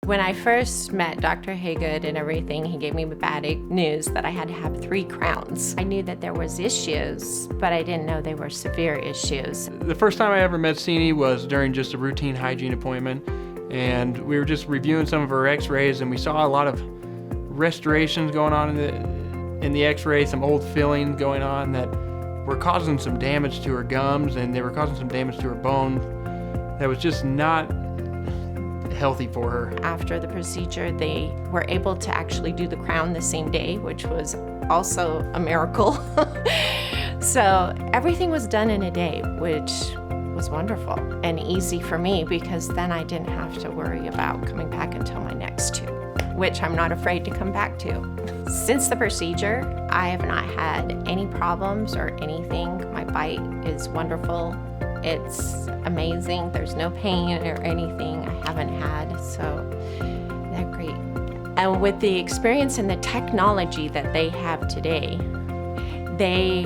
When I first met Dr. Haygood and everything, he gave me the bad news that I had to have 3 crowns. I knew that there was issues, but I didn't know they were severe issues. The first time I ever met Sini was during just a routine hygiene appointment, and we were just reviewing some of her x-rays, and we saw a lot of restorations going on in the x-ray, some old fillings going on that were causing some damage to her gums, and they were causing some damage to her bone that was just not healthy for her. After the procedure, they were able to actually do the crown the same day, which was also a miracle. So everything was done in a day, which was wonderful and easy for me because then I didn't have to worry about coming back until my next 2, which I'm not afraid to come back to. Since the procedure, I have not had any problems or anything. My bite is wonderful. It's amazing. There's no pain or anything I haven't had, so they're great. And with the experience and the technology that they have today, they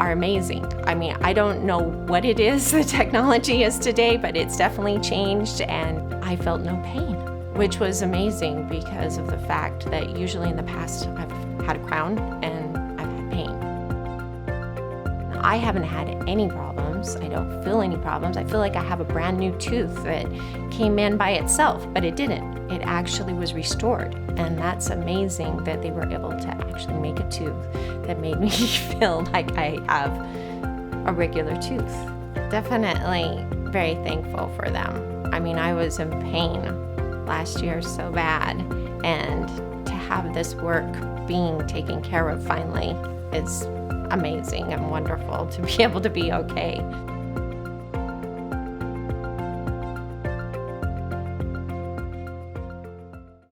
are amazing. I mean, I don't know what it is the technology is today, but it's definitely changed, and I felt no pain, which was amazing because of the fact that usually in the past I've had a crown and I've had pain. I haven't had any problems. I don't feel any problems. I feel like I have a brand new tooth that came in by itself, but it didn't. It actually was restored, and that's amazing that they were able to actually make a tooth that made me feel like I have a regular tooth. Definitely very thankful for them. I mean, I was in pain last year so bad, and to have this work being taken care of finally is amazing and wonderful to be able to be okay.